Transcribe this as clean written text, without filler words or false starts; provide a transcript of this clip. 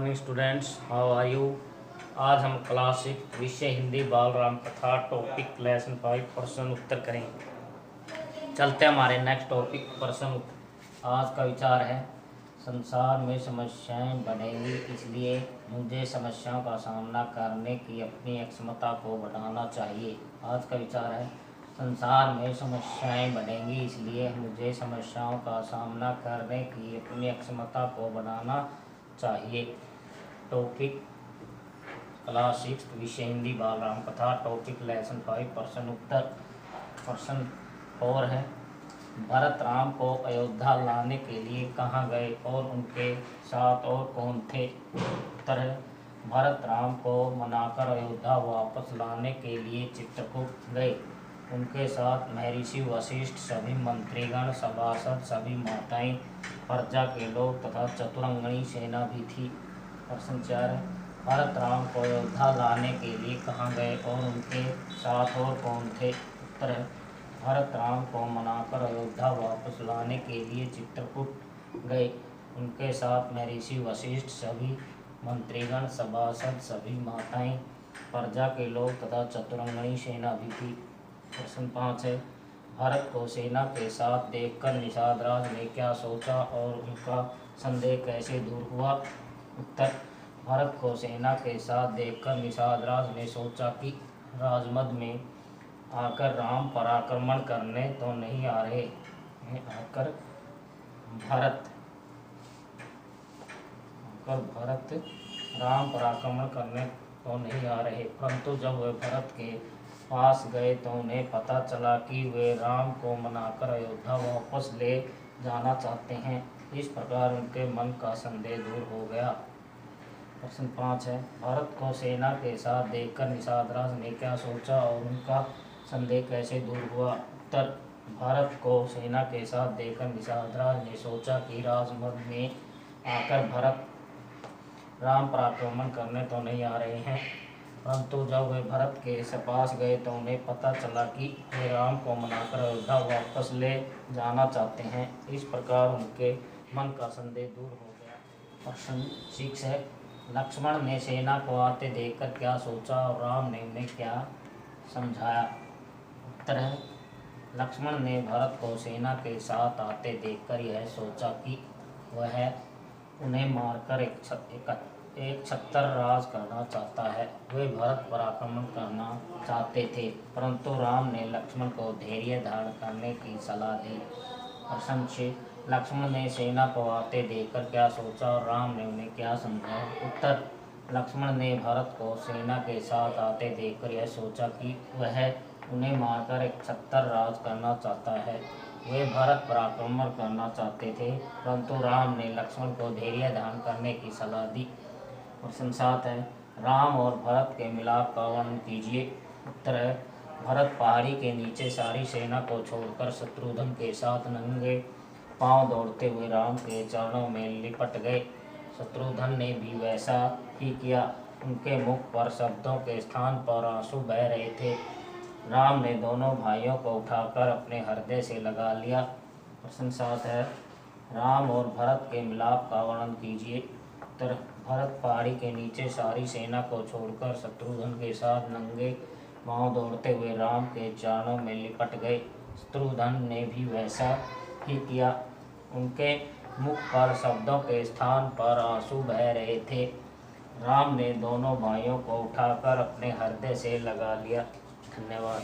Morning students, how are you. आज हम class 6 विषय हिंदी बाल राम कथा टॉपिक लेसन 5 प्रश्न उत्तर करेंगे। चलते हैं हमारे नेक्स्ट टॉपिक प्रश्न उत्तर। आज का विचार है, संसार में समस्याएं बढ़ेंगी, इसलिए मुझे समस्याओं का सामना करने की अपनी क्षमता को बढ़ाना चाहिए। आज का विचार है, संसार में समस्याएं बढ़ेंगी, इसलिए मुझे समस्याओं का सामना करने की अपनी क्षमता को बढ़ाना चाहिए। टॉपिक क्लास 6 विषय हिंदी बाल राम कथा टॉपिक लेसन 5 प्रश्न उत्तर। प्रश्न 4 है, भरत राम को अयोध्या लाने के लिए कहाँ गए और उनके साथ और कौन थे। उत्तर है, भरत राम को मनाकर अयोध्या वापस लाने के लिए चित्रकूट गए। उनके साथ महर्षि वशिष्ठ, सभी मंत्रीगण, सभासद, सभी माताएं, प्रजा के लोग तथा चतुरंगनी सेना भी थी। प्रश्न 4 है, भरत राम को अयोध्या लाने के लिए कहाँ गए और उनके साथ और कौन थे। उत्तर है, भरत राम को मनाकर अयोध्या वापस लाने के लिए चित्रकूट गए। उनके साथ महर्षि वशिष्ठ, सभी मंत्रीगण, सभासद, सभी माताएं, प्रजा के लोग तथा चतुरंगनी सेना भी थी। प्रश्न 5 है, भारत को सेना के साथ देखकर निषाद राज ने क्या सोचा और उनका संदेह कैसे दूर हुआ। उत्तर, भारत को सेना के साथ देखकर निषाद राज ने सोचा कि राजमद में आकर राम पर आक्रमण करने तो नहीं आ रहे हैं। भरत राम पर आक्रमण करने तो नहीं आ रहे, परंतु जब वे भरत के पास गए तो उन्हें पता चला कि वे राम को मनाकर अयोध्या वापस ले जाना चाहते हैं। इस प्रकार उनके मन का संदेह दूर हो गया। प्रश्न 5 है, भारत को सेना के साथ देखकर निषाद राज ने क्या सोचा और उनका संदेह कैसे दूर हुआ। उत्तर, भारत को सेना के साथ देखकर निषाद राज ने सोचा कि राजमद में आकर भरत राम पर आक्रमण करने तो नहीं आ रहे हैं, परंतु जब वे भरत के पास गए तो उन्हें पता चला कि वे राम को मनाकर अयोध्या वापस ले जाना चाहते हैं। इस प्रकार उनके मन का संदेह दूर हो गया। प्रश्न 6 है, लक्ष्मण ने सेना को आते देखकर क्या सोचा और राम ने उन्हें क्या समझाया। उत्तर है, लक्ष्मण ने भरत को सेना के साथ आते देखकर यह सोचा कि वह उन्हें मारकर एक छत्र राज करना चाहता है। वे भरत पर आक्रमण करना चाहते थे, परंतु राम ने लक्ष्मण को धैर्य धारण करने की सलाह दी। प्रश्न 6, लक्ष्मण ने सेना को आते देखकर क्या सोचा और राम ने उन्हें क्या समझाया। उत्तर, लक्ष्मण ने भरत को सेना के साथ आते देखकर यह सोचा कि वह उन्हें मारकर एक छत्र राज करना चाहता है। वे भरत पर आक्रमण करना चाहते थे, परंतु राम ने लक्ष्मण को धैर्य धारण करने की सलाह दी। प्रश्न 7 है, राम और भरत के मिलाप का वर्णन कीजिए। उत्तर है, भरत पहाड़ी के नीचे सारी सेना को छोड़कर शत्रुघ्न के साथ नंगे पांव दौड़ते हुए राम के चरणों में लिपट गए। शत्रुघ्न ने भी वैसा ही किया। उनके मुख पर शब्दों के स्थान पर आंसू बह रहे थे। राम ने दोनों भाइयों को उठाकर अपने हृदय से लगा लिया। प्रश्न 7 है, राम और भरत के मिलाप का वर्णन कीजिए। उत्तर, भरत पहाड़ी के नीचे सारी सेना को छोड़कर शत्रुघ्न के साथ नंगे पांव दौड़ते हुए राम के चरणों में लिपट गए। शत्रुघ्न ने भी वैसा ही किया। उनके मुख पर शब्दों के स्थान पर आंसू बह रहे थे। राम ने दोनों भाइयों को उठाकर अपने हृदय से लगा लिया। धन्यवाद।